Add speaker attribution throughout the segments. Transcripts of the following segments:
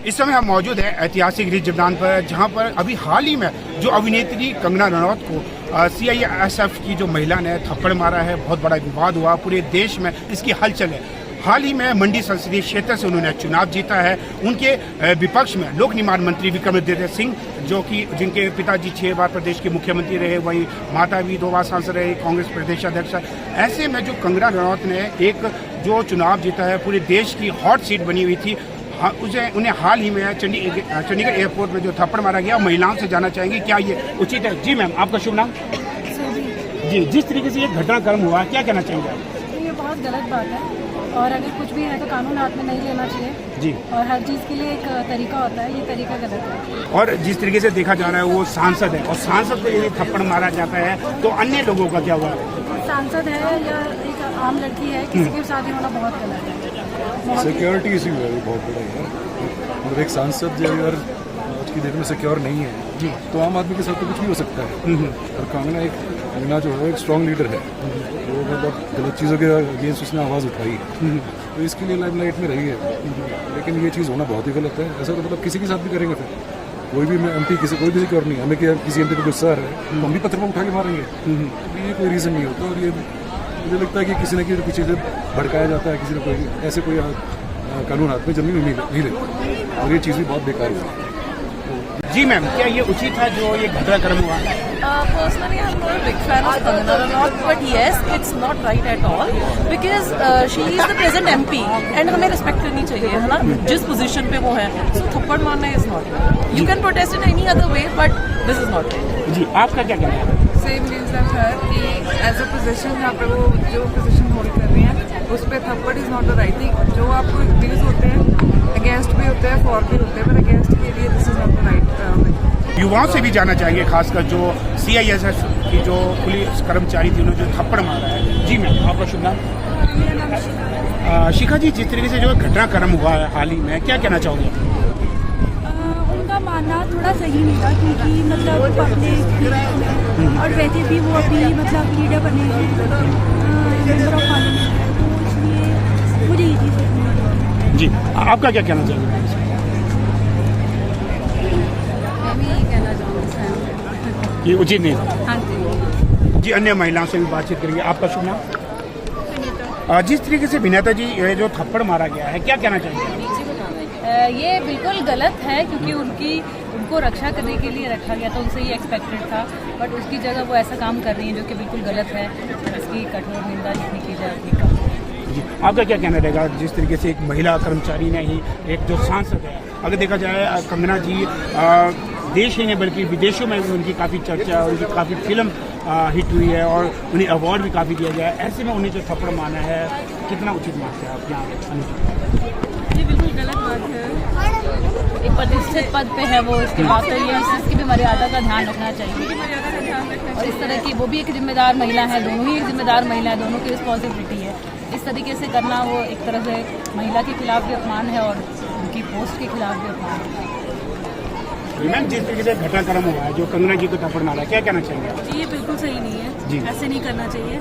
Speaker 1: इस समय हम मौजूद हैं ऐतिहासिक रिज मैदान पर, जहां पर अभी हाल ही में जो अभिनेत्री कंगना रनौत को CISF की जो महिला ने थप्पड़ मारा है, बहुत बड़ा विवाद हुआ, पूरे देश में इसकी हलचल है। हाल ही में मंडी संसदीय क्षेत्र से उन्होंने चुनाव जीता है। उनके विपक्ष में लोक निर्माण मंत्री विक्रमादित्य सिंह, जो कि जिनके पिताजी 6 बार प्रदेश के मुख्यमंत्री रहे, वहीं माता भी 2 बार सांसद रहे, कांग्रेस प्रदेश अध्यक्ष। ऐसे में जो कंगना रनौत ने एक जो चुनाव जीता है, पूरे देश की हॉट सीट बनी हुई थी, उन्हें हाल ही में चंडीगढ़ एयरपोर्ट में जो थप्पड़ मारा गया, महिलाओं से जानना चाहेंगे क्या ये उचित है। जी मैम, आपका शुभ नाम? जी, जिस तरीके से ये घटनाक्रम हुआ, क्या कहना चाहेंगे आप?
Speaker 2: ये बहुत गलत बात है, और अगर कुछ भी है तो कानून हाथ में नहीं लेना चाहिए
Speaker 1: जी,
Speaker 2: और हर चीज़ के लिए एक तरीका होता है, ये तरीका गलत है।
Speaker 1: और जिस तरीके से देखा जा रहा है वो सांसद है, और सांसद को यदि थप्पड़ मारा जाता है तो अन्य लोगों का क्या हुआ?
Speaker 2: सांसद है या एक आम लड़की है, किसी की शादी होना बहुत गलत है।
Speaker 3: सिक्योरिटी इशू है बहुत बड़ा है, मतलब एक सांसद जो अगर आज की डेट में सिक्योर नहीं है
Speaker 1: जी,
Speaker 3: तो आम आदमी के साथ तो कुछ भी हो सकता है। और कंगना जो है एक स्ट्रॉन्ग लीडर है, वो मतलब गलत चीज़ों के अगेंस्ट उसने आवाज़ उठाई है, तो इसके लिए लाइमलाइट में रही है। लेकिन ये चीज़ होना बहुत ही गलत है। ऐसा तो मतलब किसी के साथ भी करेंगे, फिर कोई भी MP कोई भी सिक्योर नहीं, हमें किसी MP को गुस्सा आ रहा है तो हम भी पत्थर पर उठा के मारेंगे, ये कोई रीज़न नहीं होता। और ये मुझे लगता है कि किसी न किसी पीछे से भड़काया जाता है, किसी ने कोई ऐसे कोई कानून हाथ में जमीन नहीं लेते, और ये चीज़ भी बहुत बेकार है।
Speaker 1: जी मैम, क्या ये उचित है जो ये घटनाक्रम हुआ?
Speaker 4: Personally, I'm not a big fan of Kangana Ranaut, but yes, it's not right at all because she is the present MP and हमें respect करनी चाहिए, है ना, जिस पोजीशन पे वो है। So थप्पड़ मारना is not right. You can protest in any other way, but this is not right.
Speaker 1: जी, आपका क्या कहना है?
Speaker 5: सेम मीन्स दैट हर कि एज अ पोजीशन जहाँ पे वो जो पोजीशन होल्ड कर रही हैं, उस पर थप्पड़ is not the right thing. जो आपको व्यूज होते हैं, अगेंस्ट भी होते हैं, फॉर भी होते हैं, पर अगेंस्ट के लिए this is not the right.
Speaker 1: युवाओं से भी जानना चाहिए, खासकर जो CISF की जो पुलिस कर्मचारी थी, उन्होंने जो थप्पड़ मारा है। जी मैम, आपका शुभ नाम? शिखा जी, जिस तरीके से जो घटनाक्रम हुआ है हाल ही में, क्या कहना चाहोगे?
Speaker 2: उनका मानना थोड़ा सही नहीं था, क्योंकि मतलब पब्लिक और वैसे भी वो अभी मतलब लीडर बने हैं मेंबर ऑफ पार्लियामेंट, तो इसलिए मुझे ये चीज़।
Speaker 1: जी, आपका क्या कहना चाहेंगे?
Speaker 2: मैं भी यही कहना चाहूँगी
Speaker 1: ये उचित नहीं था।
Speaker 2: हाँ जी।
Speaker 1: जी, अन्य महिलाओं से भी बातचीत करेंगे। आपका शुभ नाम? जिस तरीके से विनेता जी ये जो थप्पड़ मारा गया है, क्या कहना चाहेंगे?
Speaker 6: ये बिल्कुल गलत है, क्योंकि उनको रक्षा करने के लिए रखा गया था, उनसे ये एक्सपेक्टेड था, बट उसकी जगह वो ऐसा काम कर रही है जो कि बिल्कुल गलत है। इसकी कठोर निंदा जितनी की जाए उतनी कम।
Speaker 1: जी, आपका क्या कहना रहेगा जिस तरीके से एक महिला कर्मचारी ने ही एक जो सांसद है, अगर देखा जाए कंगना जी देश ही नहीं बल्कि विदेशों में भी उनकी काफ़ी चर्चा, उनकी काफ़ी फिल्म हिट हुई है और उन्हें अवार्ड भी काफ़ी दिया गया है, ऐसे में उन्हें जो थप्पड़ माना है, कितना उचित मानते हैं आप यहाँ?
Speaker 2: ये बिल्कुल गलत बात है।
Speaker 6: एक प्रतिष्ठित पद पे है वो, इसके बाद तो ये इसकी भी मर्यादा का ध्यान रखना चाहिए। और इस तरह की वो भी एक जिम्मेदार महिला है, दोनों ही एक जिम्मेदार महिला है, दोनों की रिस्पॉन्सिबिलिटी है। इस तरीके से करना वो एक तरह से महिला के खिलाफ भी अपमान है और उनकी पोस्ट के खिलाफ भी अपमान है।
Speaker 1: मैम, जिस तरीके से घटनाक्रम हुआ है, जो कंगना जी को थप्पड़ मारा, क्या कहना चाहेंगे?
Speaker 2: ये बिल्कुल सही नहीं है
Speaker 1: जी।
Speaker 2: ऐसे नहीं करना चाहिए।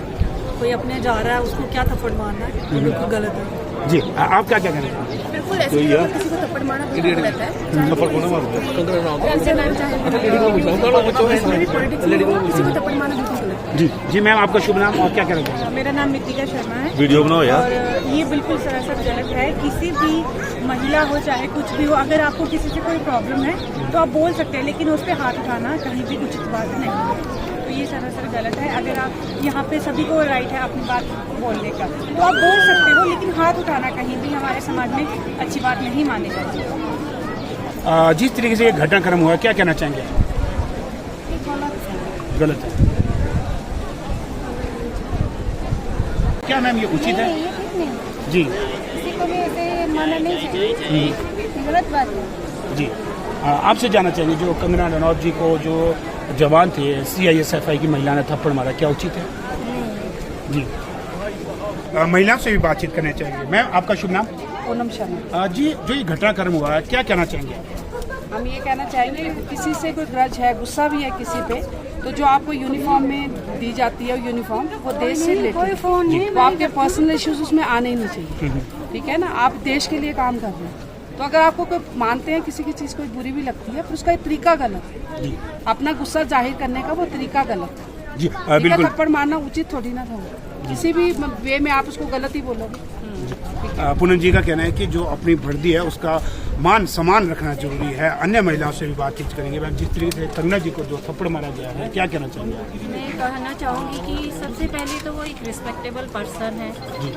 Speaker 2: कोई अपने जा रहा है, उसको क्या थप्पड़ मारना है, ये बिल्कुल गलत है।
Speaker 1: जी, आप क्या कहना चाहेंगे?
Speaker 2: बिल्कुल ऐसे किसी को थप्पड़ मारना बिल्कुल गलत है। किसी को थप्पड़ मारना बिल्कुल गलत है।
Speaker 1: जी जी मैम, आपका शुभ नाम और क्या कहना चाहेंगे?
Speaker 2: मेरा नाम नितिका शर्मा है।
Speaker 3: वीडियो बनाओ यार।
Speaker 2: और ये बिल्कुल सरासर गलत है। किसी भी महिला हो चाहे कुछ भी हो, अगर आपको किसी से कोई प्रॉब्लम है तो आप बोल सकते हैं, लेकिन उस पर हाथ उठाना कहीं भी उचित बात नहीं है। तो ये सरासर गलत है। अगर आप यहाँ पे सभी को राइट है अपनी बात बोलने का, तो आप बोल सकते हो, लेकिन हाथ उठाना कहीं भी हमारे समाज में अच्छी बात नहीं मानी जाती।
Speaker 1: जिस तरीके से ये घटनाक्रम हुआ, क्या कहना चाहेंगे? गलत है। क्या मैम ये उचित है? जी
Speaker 2: किसी को भी ऐसे माना नहीं चाहिए, गलत बात है।
Speaker 1: जी, आपसे जानना चाहिए, जो कंगना रनौत जी को जो जवान थे CISF की महिला ने थप्पड़ मारा, क्या उचित है? जी, महिलाओं से भी बातचीत करनी चाहिए। मैम, आपका शुभ नाम?
Speaker 5: पूनम शर्मा।
Speaker 1: जी, जो ये घटनाक्रम हुआ है, क्या कहना चाहेंगे?
Speaker 5: हम ये कहना चाहेंगे, किसी से कोई ग्रज है, गुस्सा भी है किसी पे, तो जो आपको यूनिफॉर्म में दी जाती है यूनिफॉर्म, वो देश से रिलेटेड, तो आपके पर्सनल इश्यूज उसमें आने ही नहीं चाहिए। ठीक है ना, आप देश के लिए काम कर रहे हैं,
Speaker 7: तो अगर आपको कोई मानते हैं किसी की चीज़ कोई बुरी भी लगती है, फिर उसका एक तरीका गलत है, अपना गुस्सा जाहिर करने का वो तरीका गलत है।
Speaker 1: जी
Speaker 7: ठीक है,
Speaker 1: बिल्कुल।
Speaker 7: थप्पड़ मारना उचित थोड़ी ना था, किसी भी वे में आप उसको गलत ही बोलोगे।
Speaker 1: पूनम जी का कहना है कि जो अपनी वर्दी है उसका मान सम्मान रखना जरूरी है। अन्य महिलाओं से भी बातचीत करेंगे। मैम, जिस तरीके से कंगना जी को जो थप्पड़ मारा गया है, क्या कहना चाहेंगे?
Speaker 8: मैं कहना चाहूँगी कि सबसे पहले तो वो एक रिस्पेक्टेबल पर्सन है,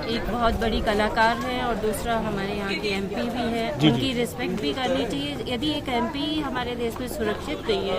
Speaker 8: एक बहुत बड़ी कलाकार है, और दूसरा हमारे यहाँ के एमपी भी है, उनकी रिस्पेक्ट भी करनी चाहिए। यदि एक एमपी हमारे देश में सुरक्षित नहीं है,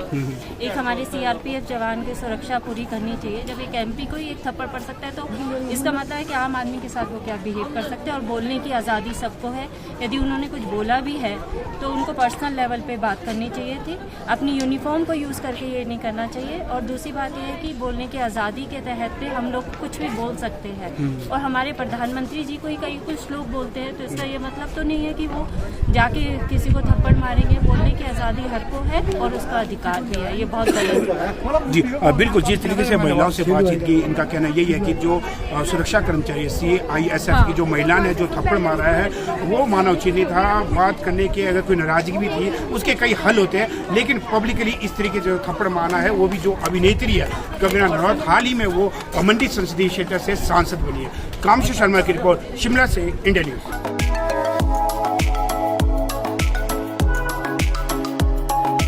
Speaker 8: एक हमारे सीआरपीएफ जवान की सुरक्षा पूरी करनी चाहिए। जब एक एमपी को ही एक थप्पड़ पड़ सकता है तो इसका मतलब है कि आम आदमी के साथ वो क्या बिहेव कर सकते हैं। और बोलने की आज़ादी सबको है, यदि उन्होंने कुछ बोला भी है तो उनको पर्सनल लेवल पे बात करनी चाहिए थी, अपनी यूनिफॉर्म को यूज़ करके ये नहीं करना चाहिए। और दूसरी बात यह है कि बोलने की आज़ादी के तहत पे हम लोग कुछ भी बोल सकते हैं, और हमारे प्रधानमंत्री जी को ही कई कुछ लोग बोलते हैं, तो इसका ये मतलब तो नहीं है कि वो जाके किसी को थप्पड़ मारेंगे। बोलने की आज़ादी हर को है और उसका अधिकार भी है, ये बहुत गलत है।
Speaker 1: जी बिल्कुल। जिस तरीके से महिलाओं से बातचीत की, इनका कहना यही है कि जो सुरक्षा कर्मचारी CISF की जो महिला ने जो थप्पड़ मारा है वो मानव उचित नहीं था। बात करने की अगर कोई नाराजगी भी थी उसके कई हल होते हैं, लेकिन पब्लिकली इस तरीके से जो थप्पड़ मारा है, वो भी जो अभिनेत्री है कंगना रनौत, हाल ही में वो मंडी संसदीय क्षेत्र से सांसद बनी है। कामशु शर्मा की रिपोर्ट शिमला से, इंडिया न्यूज।